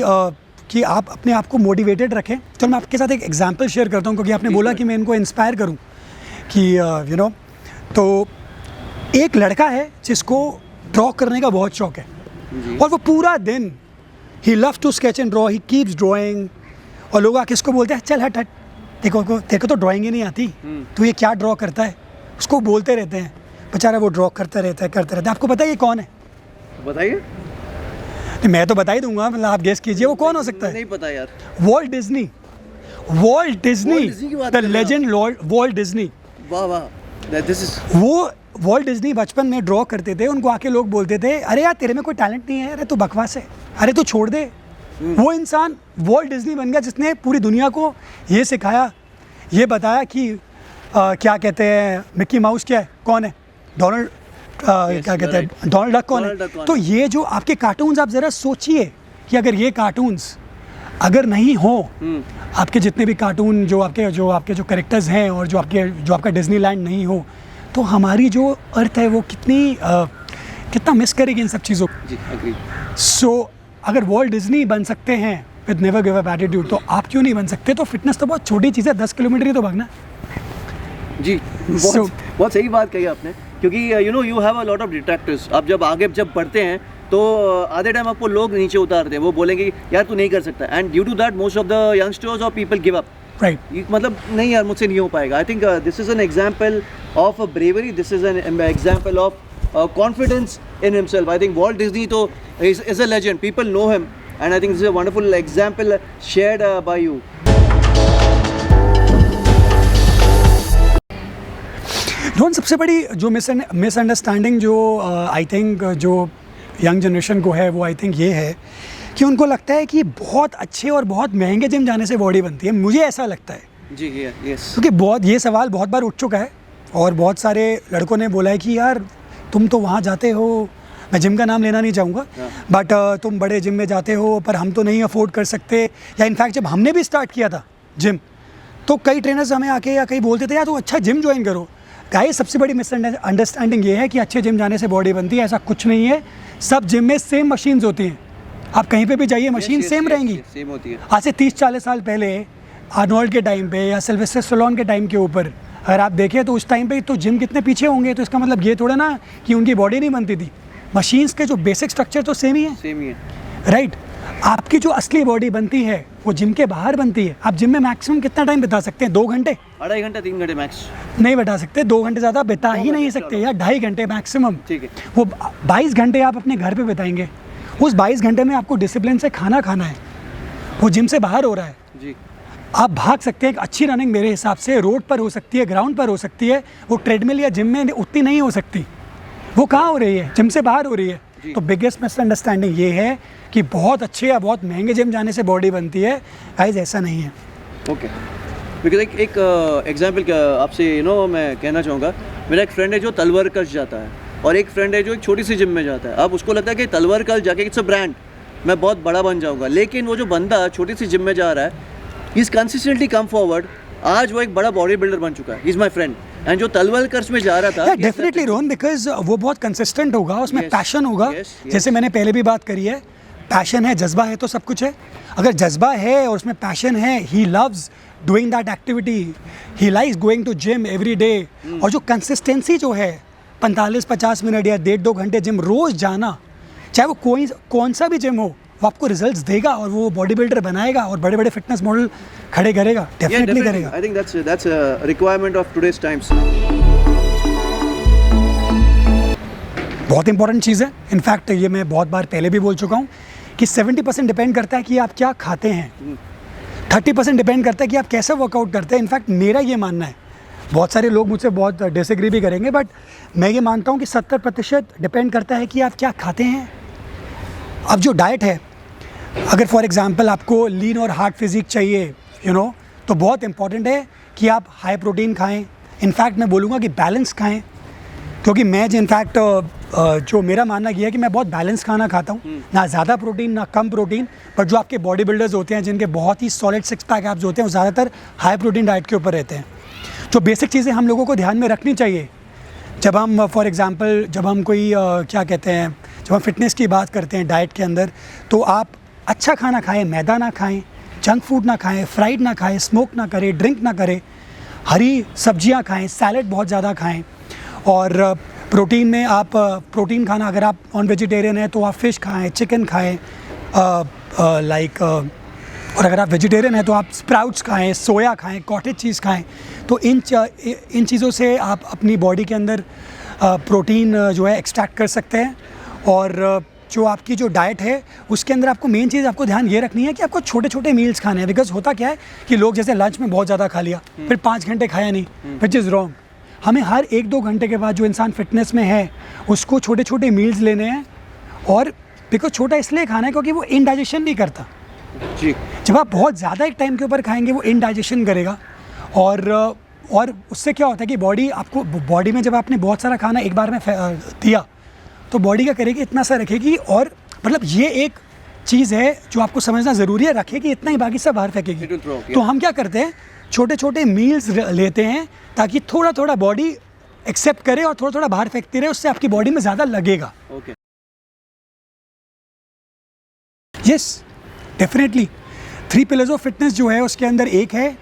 आप अपने आप को मोटिवेटेड रखें। चलो मैं आपके साथ एक एग्जांपल शेयर करता हूँ, क्योंकि आपने बोला कि मैं इनको इंस्पायर करूँ कि तो एक लड़का है जिसको ड्रॉ करने का बहुत शौक है, और वो पूरा दिन ही love to sketch and draw, he keeps drawing. और लोग आके इसको बोलते हैं चल हट तेरे को तो ड्राइंग ही नहीं आती, तो ये क्या ड्रॉ करता है, उसको बोलते रहते हैं। बेचारा वो ड्रॉ करता रहता है। आपको पता है ये कौन है? बताइए। मैं तो बता ही दूंगा, मतलब आप गेस कीजिए वो कौन हो सकता है। नहीं पता यार। Walt Disney, the legend Walt Disney. वाह वाह, दिस इज वो वॉल्ट डिज्नी बचपन में ड्रॉ करते थे, उनको आके लोग बोलते थे अरे यार तेरे में कोई टैलेंट नहीं है, अरे तू बकवास है, अरे तू छोड़ दे। वो इंसान वॉल्ट डिज्नी बन गया जिसने पूरी दुनिया को ये सिखाया, ये बताया कि क्या कहते हैं मिक्की माउस क्या है, कौन है, डोनाल्ड क्या कहते हैं डोनाल्ड डक कौन है। तो ये जो आपके कार्टून्स, आप ज़रा सोचिए कि अगर ये कार्टून्स अगर नहीं हो, आपके जितने भी कार्टून जो आपके कैरेक्टर्स हैं और जो आपका डिज्नीलैंड नहीं हो, तो हमारी जो अर्थ है वो कितना मिस करेगी इन सब चीज़ों को। सो अगर वॉल्ट डिज्नी बन सकते हैं with never give up attitude, तो आप क्यों नहीं बन सकते? तो फिटनेस तो बहुत छोटी चीज़ है, 10 किलोमीटर ही तो भागना। जी, बहुत सही बात कही आपने, क्योंकि you have a lot of detractors. आप जब आगे बढ़ते हैं तो आधे टाइम आपको लोग नीचे उतारते हैं, वो बोलेंगे यार तू नहीं कर सकता, and due to that most of the youngsters और पीपल गिव अप। राइट, मतलब नहीं यार मुझसे नहीं हो पाएगा। I think this is an example of bravery, this is an example of confidence in himself. I think Walt Disney तो is a legend. People know him, and I think this is a wonderful example shared by you. Rohan, सबसे बड़ी जो misunderstanding जो I think जो young generation को है, वो I think ये है कि उनको लगता है कि बहुत अच्छे और बहुत महंगे जिम जाने से बॉडी बनती है। मुझे ऐसा लगता है जी, यस, क्योंकि ये सवाल बहुत बार उठ चुका है, और बहुत सारे लड़कों ने बोला है कि यार तुम तो वहाँ जाते हो, मैं जिम का नाम लेना नहीं चाहूँगा, बट तुम बड़े जिम में जाते हो पर हम तो नहीं अफोर्ड कर सकते। या इनफैक्ट जब हमने भी स्टार्ट किया था जिम, तो कई ट्रेनर्स हमें आके या कहीं बोलते थे यार तो अच्छा जिम ज्वाइन करो। गाइस, सबसे बड़ी मिसअंडरस्टैंडिंग ये है कि अच्छे जिम जाने से बॉडी बनती है, ऐसा कुछ नहीं है। सब जिम में सेम मशीन्स होती हैं, आप कहीं पे भी जाइए मशीन सेम रहेंगी, सेम होती है। आज से 30-40 साल पहले आर्नोल्ड के टाइम पे या सिल्वेस्टर स्टैलोन के टाइम के ऊपर अगर आप देखें तो उस टाइम पे तो जिम कितने पीछे होंगे। तो इसका मतलब ये थोड़ा ना कि उनकी बॉडी नहीं बनती थी, मशीन्स के जो बेसिक स्ट्रक्चर तो सेम ही है, राइट। आपकी जो असली बॉडी बनती है वो जिम के बाहर बनती है। आप जिम में मैक्सिमम कितना टाइम बिता सकते हैं? 2 घंटे, 2.5 घंटे, 3 घंटे मैक्स नहीं बिता सकते, 2 घंटे ज़्यादा बिता ही नहीं सकते, या 2.5 घंटे मैक्सिमम। ठीक है, वो 22 घंटे आप अपने घर पे बिताएंगे, उस 22 घंटे में आपको डिसिप्लिन से खाना खाना है, वो जिम से बाहर हो रहा है जी। आप भाग सकते हैं, एक अच्छी रनिंग मेरे हिसाब से रोड पर हो सकती है, ग्राउंड पर हो सकती है, वो ट्रेडमिल या जिम में उतनी नहीं हो सकती। वो कहाँ हो रही है? जिम से बाहर हो रही है। तो बिगेस्ट मिसअंडरस्टैंडिंग ये है कि बहुत अच्छे या बहुत महंगे जिम जाने से बॉडी बनती है। गाइस, ऐसा नहीं है। ओके, बिकॉज एक एग्जाम्पल आपसे मैं कहना चाहूँगा। मेरा एक फ्रेंड है जो तलवार कश जाता है, और एक फ्रेंड है जो एक छोटी सी जिम में जाता है। अब उसको लगता है कि तलवार कश जाके इट्स अ ब्रांड, मैं बहुत बड़ा बन जाऊँगा। लेकिन वो जो बंदा छोटी सी जिम में जा रहा है, He's consistently come forward. आज वो एक बड़ा बॉडी बिल्डर बन चुका है। He's my friend. एंड जो तलवार कर्स में जा रहा था, डेफिनेटली रोहन, बिकॉज वो बहुत कंसिस्टेंट होगा, उसमें पैशन होगा। जैसे मैंने पहले भी बात करी है, पैशन है, जज्बा है तो सब कुछ है। अगर जज्बा है और उसमें पैशन है, he loves doing that activity, he likes going to gym every day, और जो कंसिस्टेंसी जो है 45-50 मिनट या 1.5-2 घंटे जिम रोज़ जाना, चाहे वो कौन सा भी जिम हो, वो आपको रिजल्ट्स देगा और वो बॉडी बिल्डर बनाएगा और बड़े बड़े फिटनेस मॉडल खड़े करेगा, डेफिनेटली करेगा। I think that's a requirement of today's times. बहुत इंपॉर्टेंट चीज़ है। इनफैक्ट ये मैं बहुत बार पहले भी बोल चुका हूँ कि 70% डिपेंड करता है कि आप क्या खाते हैं, 30% डिपेंड करता है कि आप कैसे वर्कआउट करते हैं। इनफैक्ट मेरा ये मानना है, बहुत सारे लोग मुझसे बहुत डिसएग्री भी करेंगे, बट मैं ये मानता हूँ कि 70% डिपेंड करता है कि आप क्या खाते हैं। अब जो डाइट है, अगर फॉर एग्जांपल आपको लीन और हार्ड फिजिक चाहिए तो बहुत इंपॉर्टेंट है कि आप हाई प्रोटीन खाएं। इनफैक्ट मैं बोलूँगा कि बैलेंस खाएं, क्योंकि मैं इनफैक्ट जो मेरा मानना ये है कि मैं बहुत बैलेंस खाना खाता हूँ, ना ज़्यादा प्रोटीन ना कम प्रोटीन। पर जो आपके बॉडी बिल्डर्स होते हैं जिनके बहुत ही सॉलिड 6 पैक एब्स होते हैं, वो ज़्यादातर हाई प्रोटीन डाइट के ऊपर रहते हैं। जो बेसिक चीज़ें हम लोगों को ध्यान में रखनी चाहिए जब हम फॉर एग्जांपल जब हम कोई क्या कहते हैं, जब हम फिटनेस की बात करते हैं डाइट के अंदर, तो आप अच्छा खाना खाएं, मैदा ना खाएं, जंक फूड ना खाएं, फ्राइड ना खाएं, स्मोक ना करें, ड्रिंक ना करें, हरी सब्जियां खाएं, सैलड बहुत ज़्यादा खाएं। और प्रोटीन में आप प्रोटीन खाना, अगर आप नॉन वेजिटेरियन हैं तो आप फ़िश खाएं, चिकन खाएं, और अगर आप वेजिटेरियन हैं तो आप स्प्राउट्स खाएं, सोया खाएं, कॉटेज चीज़ खाएं। तो इन चीज़ों से आप अपनी बॉडी के अंदर प्रोटीन जो है एक्सट्रैक्ट कर सकते हैं। और जो आपकी जो डाइट है उसके अंदर आपको मेन चीज़ आपको ध्यान ये रखनी है कि आपको छोटे छोटे मील्स खाने हैं। बिकॉज होता क्या है कि लोग जैसे लंच में बहुत ज़्यादा खा लिया, फिर 5 घंटे खाया नहीं, विच इज़ रॉन्ग। हमें हर 1-2 घंटे के बाद जो इंसान फिटनेस में है उसको छोटे छोटे मील्स लेने हैं। और बिकॉज छोटा इसलिए खाना है क्योंकि वो इनडाइजेशन नहीं करता जी। जब आप बहुत ज़्यादा एक टाइम के ऊपर खाएंगे वो इनडाइजेशन करेगा। और उससे क्या होता है कि बॉडी में जब आपने बहुत सारा खाना एक बार में दिया तो बॉडी क्या करेगी, इतना सा रखेगी। और मतलब ये एक चीज़ है जो आपको समझना ज़रूरी है, रखेगी इतना ही, बाकी सब बाहर फेंकेगी। तो हम क्या करते हैं, छोटे छोटे मील्स लेते हैं ताकि थोड़ा थोड़ा बॉडी एक्सेप्ट करे और थोड़ा थोड़ा बाहर फेंकती रहे, उससे आपकी बॉडी में ज़्यादा लगेगा। Yes, definitely 3 pillars of fitness जो है उसके अंदर एक है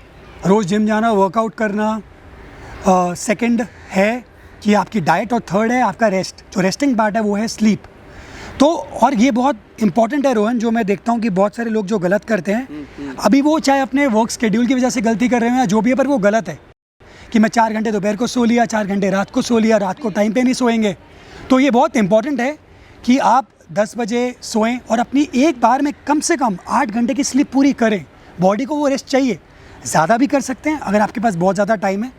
रोज़ जिम जाना, वर्कआउट करना, सेकंड है कि आपकी डाइट, और थर्ड है आपका रेस्ट। जो रेस्टिंग पार्ट है वो है स्लीप। तो और ये बहुत इंपॉर्टेंट है रोहन, जो मैं देखता हूँ कि बहुत सारे लोग जो गलत करते हैं, अभी वो चाहे अपने वर्क शेड्यूल की वजह से गलती कर रहे हैं या जो भी है, पर वो गलत है कि मैं 4 घंटे दोपहर को सो लिया, 4 घंटे रात को सो लिया, रात को टाइम पे नहीं सोएंगे। तो ये बहुत इंपॉर्टेंट है कि आप 10 बजे सोएं और अपनी एक बार में कम से कम 8 घंटे की स्लीप पूरी करें। बॉडी को वो रेस्ट चाहिए। ज़्यादा भी कर सकते हैं अगर आपके पास बहुत ज़्यादा टाइम है,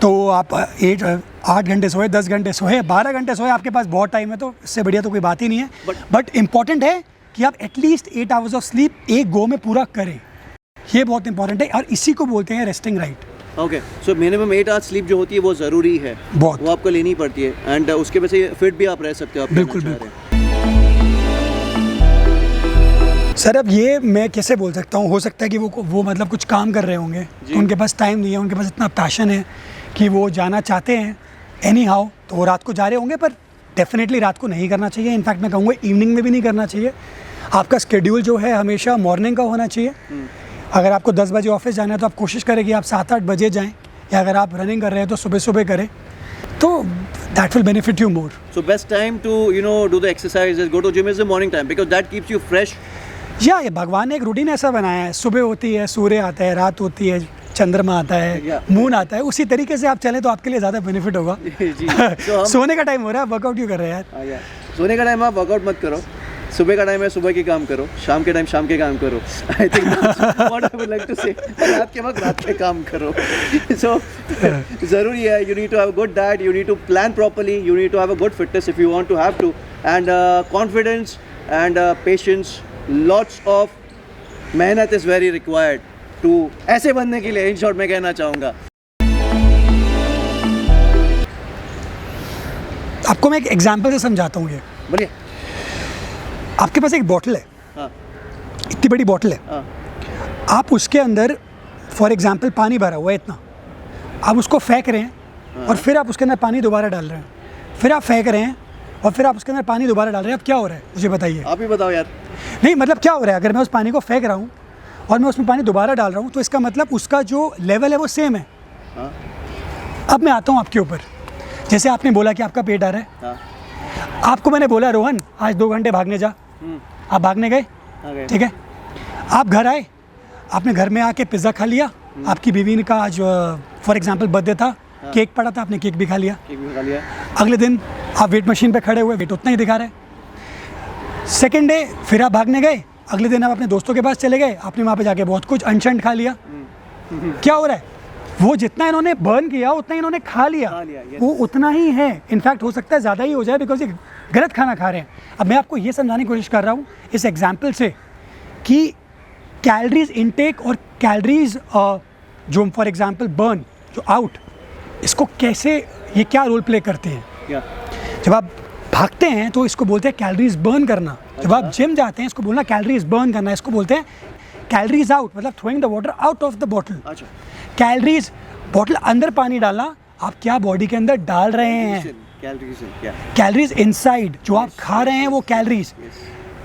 तो आप 8 घंटे सोए, 10 घंटे सोए, 12 घंटे सोए, आपके पास बहुत टाइम है, तो इससे बढ़िया तो कोई बात ही नहीं है। बट इम्पॉर्टेंट है कि आप एटलीस्ट 8 आवर्स ऑफ स्लीप एक गो में पूरा करें। ये बहुत इंपॉर्टेंट है और इसी को बोलते हैं resting right. Okay, so minimum 8 hours sleep जो होती है वो ज़रूरी है, बहुत, वो आपको लेनी पड़ती है। एंड उसके वजह से फिट भी आप रह सकते हो। बिल्कुल बिल्कुल। सर अब ये मैं कैसे बोल सकता हूँ, हो सकता है कि वो मतलब कुछ काम कर रहे होंगे तो उनके पास टाइम नहीं है, उनके पास इतना पैशन है कि वो जाना चाहते हैं एनी हाउ, तो वो रात को जा रहे होंगे। पर डेफिनेटली रात को नहीं करना चाहिए। इनफैक्ट मैं कहूँगा इवनिंग में भी नहीं करना चाहिए। आपका स्केड्यूल जो है हमेशा मॉर्निंग का होना चाहिए। अगर आपको 10 बजे ऑफिस जाना है तो आप कोशिश करें कि आप 7-8 बजे जाएँ, या अगर आप रनिंग कर रहे हैं तो सुबह सुबह करें, तो that will benefit you more. So best time to do the exercises, go to gym is the morning time because that keeps you fresh. ये भगवान ने एक रूटीन ऐसा बनाया है, सुबह होती है सूर्य आता है, रात होती है चंद्रमा आता है, मून आता है, उसी तरीके से आप चलें तो आपके लिए ज़्यादा बेनिफिट होगा। सोने का टाइम हो रहा है, वर्कआउट क्यों कर रहे हैं यार? सोने का टाइम आप वर्कआउट मत करो, सुबह का टाइम है सुबह के काम करो, शाम के टाइम शाम के काम करो। I think what I would like to say, रात के वक्त रात पे काम करो। सो ज़रूरी है, you need to have a good diet, you need to plan properly, you need to have a good fitness if you want to have to, and confidence and patience, lots of मेहनत is very required to ऐसे बनने के लिए। In short मैं कहना चाहूँगा। आपको मैं एक एग्जाम्पल से समझाता हूँ। ये बोलिए। आपके पास एक बॉटल है, हाँ, इतनी बड़ी बॉटल है, हाँ, आप उसके अंदर फॉर एग्जांपल पानी भरा हुआ है इतना, आप उसको फेंक रहे हैं, हाँ, और फिर आप उसके अंदर पानी दोबारा डाल रहे हैं, फिर आप फेंक रहे हैं और फिर आप उसके अंदर पानी दोबारा डाल रहे हैं। अब क्या हो रहा है मुझे बताइए। आप ही बताओ यार। नहीं मतलब क्या हो रहा है, अगर मैं उस पानी को फेंक रहा हूँ और मैं उसमें पानी दोबारा डाल रहा हूँ तो इसका मतलब उसका जो लेवल है वो सेम है। हाँ, अब मैं आता हूँ आपके ऊपर, जैसे आपने बोला कि आपका पेट आ रहा है, हाँ, आपको मैंने बोला रोहन आज 2 घंटे भागने जा, आप भागने गए, ठीक है, आप घर आए, आपने घर में आके पिज़्ज़ा खा लिया, आपकी बीवी का आज फॉर एग्जांपल बर्थडे था, केक पड़ा था, आपने केक भी खा लिया। अगले दिन आप वेट मशीन पे खड़े हुए, वेट उतना ही दिखा रहे हैं। सेकेंड डे फिर आप भागने गए, अगले दिन आप अपने दोस्तों के पास चले गए, आपने वहाँ पे जाके बहुत कुछ अनशंट खा लिया। क्या हो रहा है, वो जितना इन्होंने बर्न किया उतना ही इन्होंने खा लिया, वो उतना ही है, इनफैक्ट हो सकता है ज़्यादा ही हो जाए, बिकॉज ये गलत खाना खा रहे हैं। अब मैं आपको ये समझाने की कोशिश कर रहा हूँ इस एग्जाम्पल से कि कैलोरीज इनटेक और कैलोरीज जो फॉर एग्जांपल बर्न, जो आउट, इसको कैसे, ये क्या रोल प्ले करते हैं। जब आप भागते हैं तो इसको बोलते हैं कैलोरीज बर्न करना, जब आप जिम जाते हैं इसको बोलना कैलोरीज बर्न करना, इसको बोलते हैं कैलोरीज आउट, मतलब throwing the water out of the bottle. Calories, bottle अंदर पानी डालना, आप क्या बॉडी के अंदर डाल रहे हैं, कैलोरीज इनसाइड, जो आप खा रहे हैं वो कैलोरीज।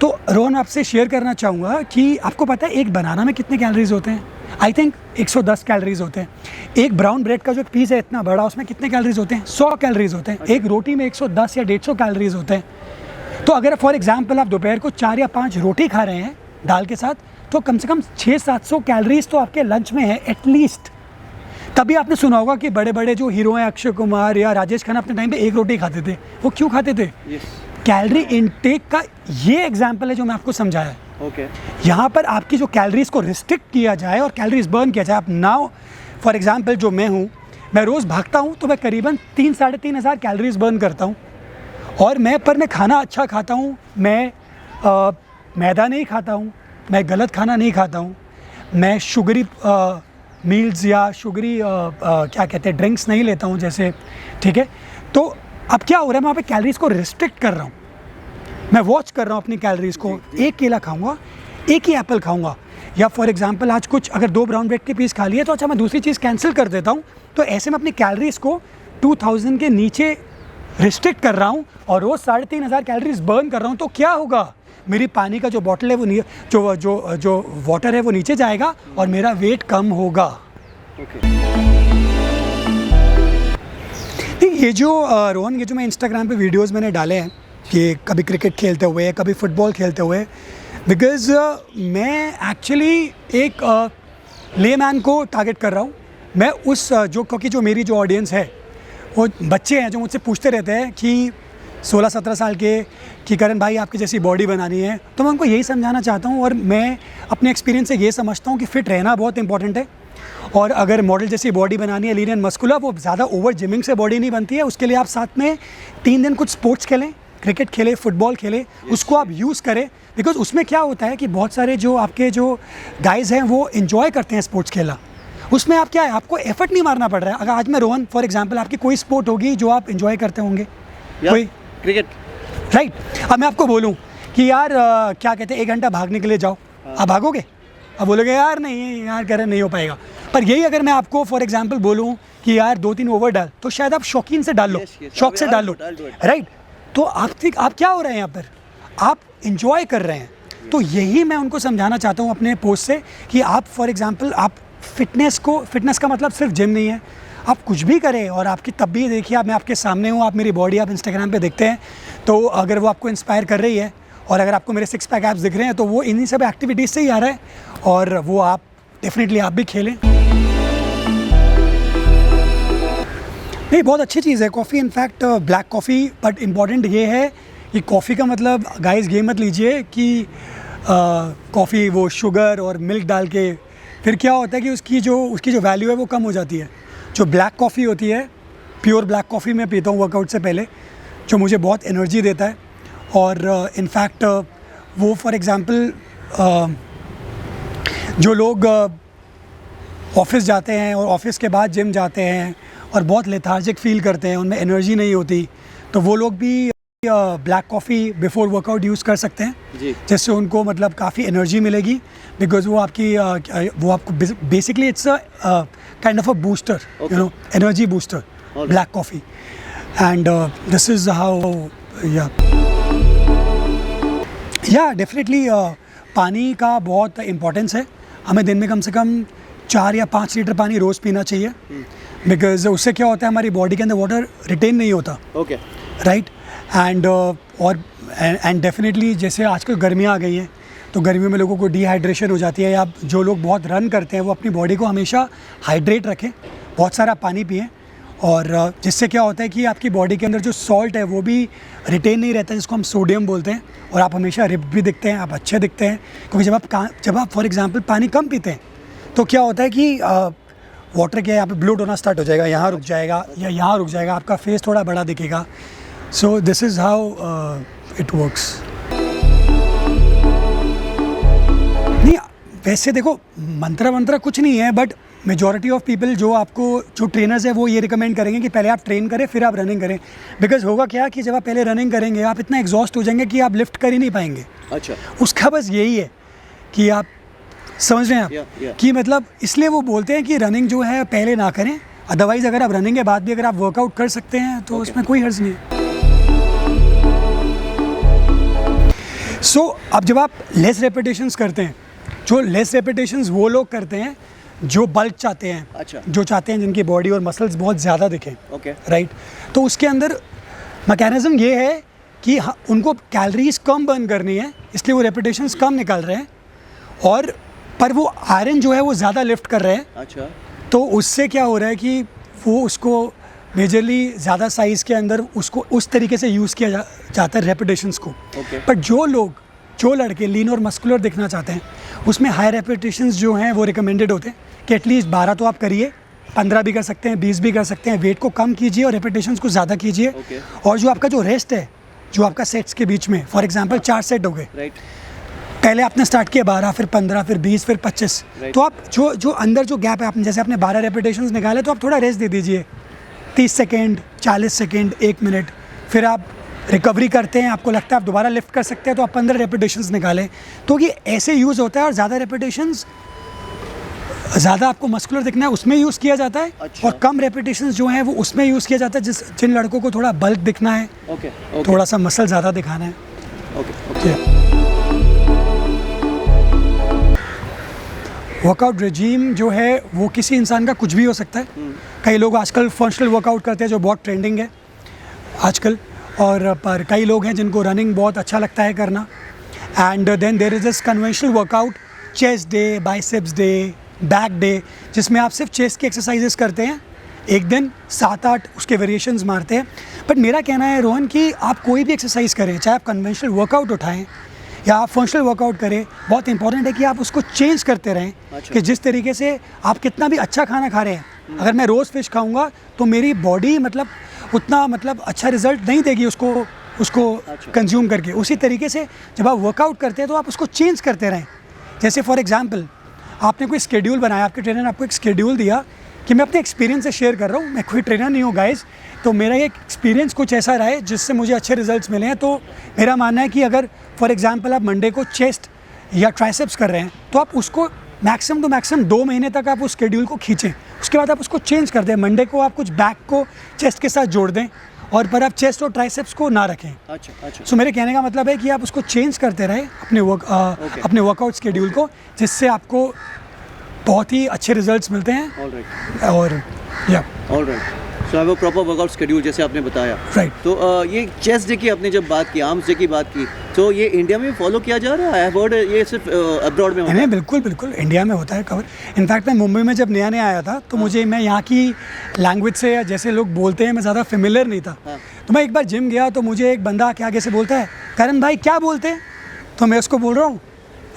तो रोहन आपसे शेयर करना चाहूँगा कि आपको पता है एक बनाना में कितने कैलोरीज होते हैं? आई थिंक 110 कैलोरीज होते हैं। एक ब्राउन ब्रेड का जो पीस है इतना बड़ा, उसमें कितने कैलोरीज होते हैं? 100 कैलोरीज होते हैं। एक रोटी में 110 या 150 कैलोरीज होते हैं। तो अगर फॉर एग्जांपल आप दोपहर को 4 या 5 रोटी खा रहे हैं दाल के साथ, तो कम से कम 600-700 कैलोरीज तो आपके लंच में है एटलीस्ट। तभी आपने सुना होगा कि बड़े बड़े जो हीरो हैं, अक्षय कुमार या राजेश खन्ना, अपने टाइम पे एक रोटी खाते थे। वो क्यों खाते थे? कैलोरी इनटेक का ये एग्जाम्पल है जो मैं आपको समझाया। यहाँ पर आपकी जो कैलोरीज को रिस्ट्रिक्ट किया जाए और कैलोरीज बर्न किया जाए। आप नाउ फॉर एग्जांपल जो मैं हूँ, मैं रोज़ भागता हूँ तो मैं करीबन 3-3.5 हज़ार कैलोरीज बर्न करता हूँ। और मैं खाना अच्छा खाता हूँ, मैं मैदा नहीं खाता हूँ, मैं गलत खाना नहीं खाता हूँ, मैं शुगरी मील्स या शुगरी क्या कहते हैं ड्रिंक्स नहीं लेता हूँ जैसे, ठीक है। तो अब क्या हो रहा है, मैं वहाँ पे कैलोरीज को रिस्ट्रिक्ट कर रहा हूँ, मैं वॉच कर रहा हूँ अपनी कैलोरीज को। एक केला खाऊंगा, एक ही एप्पल खाऊंगा, या फॉर एग्जांपल आज कुछ अगर 2 ब्राउन ब्रेड के पीस खा लिए तो अच्छा मैं दूसरी चीज़ कैंसिल कर देता हूँ। तो ऐसे में अपनी कैलोरीज को 2000 के नीचे रिस्ट्रिक्ट कर रहा हूँ और रोज़ 3500 कैलोरीज बर्न कर रहा हूँ। तो क्या होगा, मेरी पानी का जो बॉटल है वो जो वाटर है वो नीचे जाएगा और मेरा वेट कम होगा। ये जो रोहन, ये जो मैं इंस्टाग्राम पे वीडियोस मैंने डाले हैं कि कभी क्रिकेट खेलते हुए, कभी फुटबॉल खेलते हुए, बिकॉज़ मैं एक्चुअली एक लेमैन को टारगेट कर रहा हूँ। मैं उस क्योंकि जो मेरी जो ऑडियंस है वो बच्चे हैं जो मुझसे पूछते रहते हैं कि 16-17 साल के, कि करण भाई आपकी जैसी बॉडी बनानी है। तो मैं उनको यही समझाना चाहता हूँ और मैं अपने एक्सपीरियंस से ये समझता हूँ कि फ़िट रहना बहुत इंपॉर्टेंट है। और अगर मॉडल जैसी बॉडी बनानी है, लीन एंड मस्कुलर, वो ज़्यादा ओवर जिमिंग से बॉडी नहीं बनती है। उसके लिए आप साथ में 3 दिन कुछ स्पोर्ट्स खेलें, क्रिकेट खेले, फुटबॉल खेले, उसको आप यूज़ करें। बिकॉज उसमें क्या होता है कि बहुत सारे जो आपके जो गाइज हैं वो इन्जॉय करते हैं स्पोर्ट्स खेला। उसमें आप क्या है, आपको एफर्ट नहीं मारना पड़ रहा है। अगर आज मैं रोहन फॉर एग्जांपल, आपकी कोई स्पोर्ट होगी जो आप इन्जॉय करते होंगे, कोई क्रिकेट, राइट। अब मैं आपको बोलूँ कि यार क्या कहते हैं 1 घंटा भागने के लिए जाओ, आप भागोगे? अब बोलोगे यार नहीं यार करण नहीं हो पाएगा। पर यही अगर मैं आपको फॉर एग्जांपल बोलूँ कि यार 2-3 ओवर डाल, तो शायद आप शौकीन से डाल लो, शौक से डाल लो, राइट। तो आप क्या हो रहे हैं यहाँ पर, आप इंजॉय कर रहे हैं। तो यही मैं उनको समझाना चाहता हूँ अपने पोस्ट से कि आप फॉर एग्जांपल आप फिटनेस का मतलब सिर्फ जिम नहीं है, आप कुछ भी करें। और आपकी तब भी देखिए, आप मैं आपके सामने हूँ, आप मेरी बॉडी आप इंस्टाग्राम पे देखते हैं, तो अगर वो आपको इंस्पायर कर रही है और अगर आपको मेरे 6 पैक एप्स दिख रहे हैं तो वो इन्हीं सब एक्टिविटीज़ से ही आ रहा है। और वो आप डेफिनेटली आप भी खेलें। नहीं, बहुत अच्छी चीज़ है coffee, in fact black coffee. But important ये है कि कॉफ़ी का मतलब गाइस ये मत लीजिए कि कॉफ़ी वो शुगर और मिल्क डाल के, फिर क्या होता है कि उसकी जो वैल्यू है वो कम हो जाती है। जो ब्लैक कॉफ़ी होती है, प्योर ब्लैक कॉफ़ी मैं पीता हूँ वर्कआउट से पहले, जो मुझे बहुत एनर्जी देता है। और इनफैक्ट वो फॉर एग्ज़ाम्पल जो लोग ऑफिस जाते हैं और ऑफिस के बाद जिम जाते हैं और बहुत लेथार्जिक फील करते हैं, उनमें एनर्जी नहीं होती, तो वो लोग भी black coffee before workout use कर सकते हैं, जिससे उनको मतलब काफ़ी एनर्जी मिलेगी। बिकॉज वो आपको basically it's a kind of a booster, you know, energy booster, black coffee. And this is how या डेफिनेटली पानी का बहुत इम्पोर्टेंस है। हमें दिन में कम से कम 4 या 5 लीटर पानी रोज़ पीना चाहिए। बिकॉज उससे क्या होता है, हमारी बॉडी के अंदर वाटर रिटेन नहीं होता, राइट। एंड और एंड डेफिनेटली जैसे आजकल गर्मियाँ आ गई हैं तो गर्मियों में लोगों को डिहाइड्रेशन हो जाती है, या जो लोग बहुत रन करते हैं वो अपनी बॉडी को हमेशा हाइड्रेट रखें, बहुत सारा पानी पिएं, और जिससे क्या होता है कि आपकी बॉडी के अंदर जो सॉल्ट है वो भी रिटेन नहीं रहता है, जिसको हम सोडियम बोलते हैं, और आप हमेशा रिप भी दिखते हैं, आप अच्छे दिखते हैं। क्योंकि जब आप फॉर एग्जांपल पानी कम पीते हैं तो क्या होता है कि वाटर के यहाँ पे ब्लड होना स्टार्ट हो जाएगा, यहाँ रुक जाएगा या यहाँ रुक जाएगा, आपका फेस थोड़ा बड़ा दिखेगा। सो this is how it works. नहीं, वैसे देखो मंत्रा कुछ नहीं है, बट मेजॉरिटी ऑफ पीपल जो ट्रेनर्स है वो ये रिकमेंड करेंगे कि पहले आप ट्रेन करें फिर आप रनिंग करें। बिकॉज होगा क्या कि जब आप पहले रनिंग करेंगे आप इतना एग्जॉस्ट हो जाएंगे कि आप लिफ्ट कर ही नहीं पाएंगे। अच्छा, उसका बस यही है कि आप समझ रहे हैं आप Yeah. कि मतलब इसलिए वो बोलते हैं कि रनिंग जो है पहले ना करें, अदरवाइज अगर आप रनिंग के बाद भी अगर आप वर्कआउट कर सकते हैं तो उसमें कोई हर्ज नहीं है। सो अब जब आप लेस रेपिटेशंस करते हैं, जो लेस रेपिटेशंस वो लोग करते हैं जो बल्क चाहते हैं, अच्छा, जो चाहते हैं जिनकी बॉडी और मसल्स बहुत ज़्यादा दिखें, ओके, राइट। तो उसके अंदर मैकेनिज्म ये है कि उनको कैलोरीज कम बर्न करनी है, इसलिए वो रेपिटेशंस कम निकाल रहे हैं, और पर वो आयरन जो है वो ज़्यादा लिफ्ट कर रहे हैं। अच्छा, तो उससे क्या हो रहा है कि वो उसको मेजरली ज़्यादा साइज़ के अंदर उसको उस तरीके से यूज़ किया जाता है रेपिटेशंस को। ओके, पर जो लड़के लीन और मस्कुलर दिखना चाहते हैं उसमें हाई रेपिटेशंस जो हैं वो रिकमेंडेड होते हैं कि एटलीस्ट 12 तो आप करिए, 15 भी कर सकते हैं, 20 भी कर सकते हैं। वेट को कम कीजिए और रेपिटेशंस को ज़्यादा कीजिए। ओके, और जो आपका जो रेस्ट है, जो आपका सेट्स के बीच में, फॉर एग्जांपल 4 सेट हो गए, राइट, पहले आपने स्टार्ट किया 12, फिर 15, फिर 20, फिर 25, Right. तो आप जो अंदर जो गैप है, आपने जैसे आपने 12 रेपिटेशंस निकाले तो आप थोड़ा रेस्ट दे दीजिए, 30 सेकेंड, 40 सेकेंड, 1 मिनट, फिर आप रिकवरी करते हैं, आपको लगता है आप दोबारा लिफ्ट कर सकते हैं तो आप 15 रेपिटेशंस निकालें। तो ये ऐसे यूज़ होता है, और ज़्यादा रेपिटेशंस, ज़्यादा आपको मस्कुलर दिखना है उसमें यूज़ किया जाता है। अच्छा। और कम रेपिटेशंस जो हैं वो उसमें यूज़ किया जाता है जिन लड़कों को थोड़ा बल्क दिखना है, ओके, थोड़ा सा मसल ज़्यादा दिखाना है। ओके, वर्कआउट रेजीम जो है वो किसी इंसान का कुछ भी हो सकता है। कई लोग आजकल फंक्शनल वर्कआउट करते हैं जो बहुत ट्रेंडिंग है आजकल, और पर कई लोग हैं जिनको रनिंग बहुत अच्छा लगता है करना। And then there is this conventional workout, chest day, biceps day, back day, जिसमें आप सिर्फ चेस्ट की एक्सरसाइजेस करते हैं, एक दिन 7-8 उसके वेरिएशंस मारते हैं। बट मेरा कहना है रोहन कि आप कोई भी एक्सरसाइज करें, चाहे आप कन्वेंशनल वर्कआउट उठाएं या आप फंक्शनल वर्कआउट करें, बहुत इंपॉर्टेंट है कि आप उसको चेंज करते रहें। अच्छा। कि जिस तरीके से आप कितना भी अच्छा खाना खा रहे हैं, अगर मैं रोज़ फिश खाऊंगा तो मेरी बॉडी उतना अच्छा रिजल्ट नहीं देगी उसको अच्छा। कंज्यूम करके। उसी तरीके से जब आप वर्कआउट करते हैं तो आप उसको चेंज करते रहें। जैसे फॉर एग्जांपल आपने कोई स्केड्यूल बनाया, आपके ट्रेनर ने आपको एक स्केड्यूल दिया, कि मैं अपने एक्सपीरियंस से शेयर कर रहा हूँ, मैं कोई ट्रेनर नहीं हूँ गाइस, तो मेरा ये एक्सपीरियंस कुछ ऐसा रहा है जिससे मुझे अच्छे रिजल्ट्स मिले हैं। तो मेरा मानना है कि अगर फॉर एग्जांपल आप मंडे को चेस्ट या ट्राइसेप्स कर रहे हैं तो आप उसको मैक्सिमम टू मैक्सिमम 2 महीने तक आप उस शेड्यूल को खींचें, उसके बाद आप उसको चेंज कर दें। मंडे को आप कुछ बैक को चेस्ट के साथ जोड़ दें, और पर आप चेस्ट और ट्राइसेप्स को ना रखें। अच्छा, सो मेरे कहने का मतलब है कि आप उसको चेंज करते रहें अपने वर्कआउट शेड्यूल को, जिससे आपको बहुत ही अच्छे रिजल्ट्स मिलते हैं। ऑलराइट, और या alright, so have a proper workout schedule जैसे आपने बताया। राइट। तो ये चेस्ट डे की आपने जब बात की, आर्म्स डे की बात की, तो ये इंडिया में फॉलो किया जा रहा है? आई हैव हर्ड ये सिर्फ अब्रॉड में होता है। नहीं, बिल्कुल इंडिया में होता है कवर। इनफैक्ट मैं मुंबई में जब नया आया था तो मुझे, मैं यहाँ की लैंग्वेज से या जैसे लोग बोलते हैं मैं ज़्यादा फेमिलियर नहीं था। तो मैं एक बार जिम गया तो मुझे एक बंदा आके आगे से बोलता है, करण भाई क्या बोलते हैं? तो मैं उसको बोल रहा हूँ,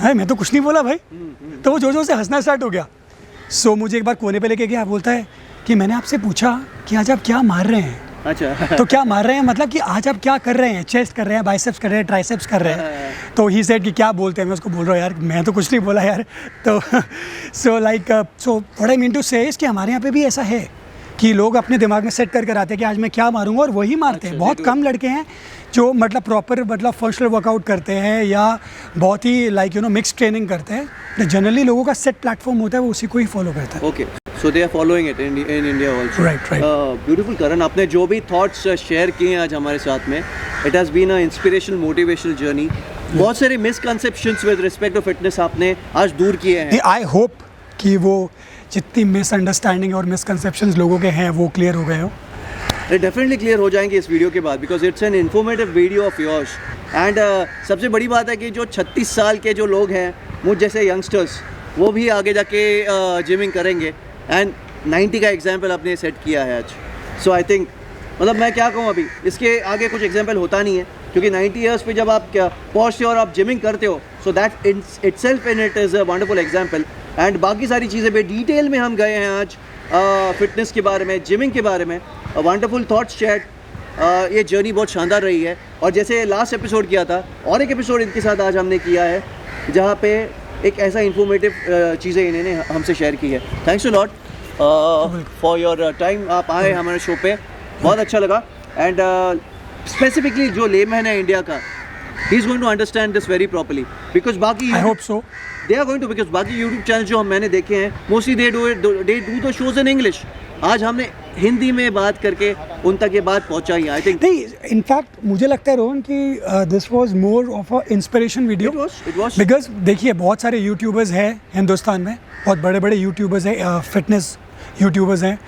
है मैं तो कुछ नहीं बोला भाई। तो वो जोर से हंसना स्टार्ट हो गया। सो मुझे एक बार कोने पे लेके गया, बोलता है कि मैंने आपसे पूछा कि आज आप क्या मार रहे हैं। अच्छा। तो क्या मार रहे हैं मतलब कि आज आप क्या कर रहे हैं? चेस्ट कर रहे हैं, बाइसेप्स कर रहे हैं, ट्राइसेप्स कर रहे हैं। तो ही सेड कि क्या बोलते हैं? मैं उसको बोल रहा हूँ यार मैं तो कुछ नहीं बोला यार। तो so what I mean to say is कि हमारे यहाँ पे भी ऐसा है कि लोग अपने दिमाग में सेट कर आते हैं कि आज मैं क्या मारूंगा और वही मारते हैं। बहुत कम लड़के हैं जो प्रॉपर फंक्शनल वर्कआउट करते हैं या बहुत ही मिक्स ट्रेनिंग करते हैं। जनरली लोगों का सेट प्लेटफॉर्म होता है, वो उसी को ही फॉलो करता है। Okay, so they are following it in India also. Right. Beautiful Karan, आपने जो भी थॉट्स शेयर किए हैं आज हमारे साथ में, it has been a inspirational motivational journey. बहुत सारे misconceptions with respect to fitness आपने आज दूर किए हैं। आई होप कि वो जितनी मिसअंडरस्टैंडिंग और मिसकंसेप्शंस लोगों के हैं वो क्लियर हो गए हो। डेफिनेटली क्लियर हो जाएंगे इस वीडियो के बाद, because it's an informative video of yours. And सबसे बड़ी बात है कि जो 36 साल के जो लोग हैं मुझ जैसे यंगस्टर्स, वो भी आगे जाके जिमिंग करेंगे। एंड 90 का एग्जाम्पल आपने सेट किया है आज। सो आई थिंक, मतलब मैं क्या कहूँ, अभी इसके आगे कुछ एग्जाम्पल होता नहीं है, क्योंकि 90 ईयर्स पे जब आप क्या पहुँचते हो और आप जिमिंग करते हो, so that itself in it is a wonderful example. And बाकी सारी चीज़ें पे डिटेल में हम गए हैं आज, फिटनेस के बारे में, जिमिंग के बारे में, वंडरफुल थॉट्स शेयर। ये जर्नी बहुत शानदार रही है। और जैसे लास्ट एपिसोड किया था, और एक एपिसोड इनके साथ आज हमने किया है, जहाँ पे एक ऐसा इन्फॉर्मेटिव चीज़ें इन्होंने हमसे शेयर की है। Thanks a lot for your time. आप आए हमारे शो पे, बहुत अच्छा लगा। एंड स्पेसिफिकली जो लेमैन है इंडिया का, he is going to understand this very properly, because बाकी I hope so they are going to, because बाकी यूट्यूब चैनल जो मैंने देखे हैं, mostly they do the shows in English. आज हमने हिंदी में बात करके उन तक ये बात पहुंचाई। आई थिंक नहीं, इनफैक्ट मुझे लगता है रोहन कि this was more of a inspiration video, it was because देखिए बहुत सारे यूट्यूबर्स हैं हिंदुस्तान में, बहुत बड़े बड़े यूट्यूबर्स हैं, फिटनेस यूट्यूबर्स हैं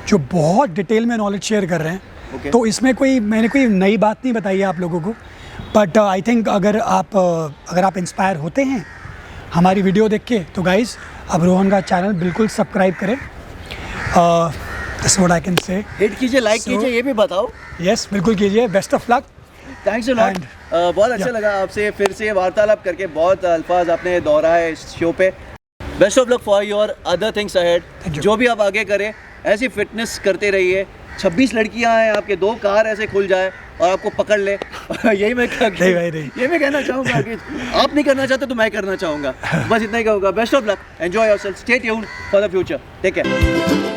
जो बहुत डिटेल में नॉलेज शेयर कर रहे हैं। Okay. तो इसमें मैंने कोई नई बात नहीं बताई है आप लोगों को, बट आई थिंक अगर आप इंस्पायर होते हैं हमारी वीडियो देख के, तो गाइस अब रोहन का चैनल बिल्कुल सब्सक्राइब करें। That's what I can say. Hit कीजिए, लाइक कीजिए, ये भी बताओ। यस, बिल्कुल कीजिए। Best of luck. Thanks a lot. And- बहुत अच्छा लगा आपसे फिर से वार्तालाप करके, बहुत अल्फाज आपने दोहराए इस शो पे। Best of luck for your other things ahead. Thank you. जो भी आप आगे करें, ऐसी फिटनेस करते रहिए। 26 लड़कियां हैं आपके, 2 कार ऐसे खुल जाए और आपको पकड़ ले। यही मैं नहीं भाई, नहीं। ये मैं कहना चाहूँगा कि आप नहीं करना चाहते तो मैं करना चाहूँगा। बस इतना ही कहूँगा। Best of luck, enjoy yourself, stay tuned for the future, take care.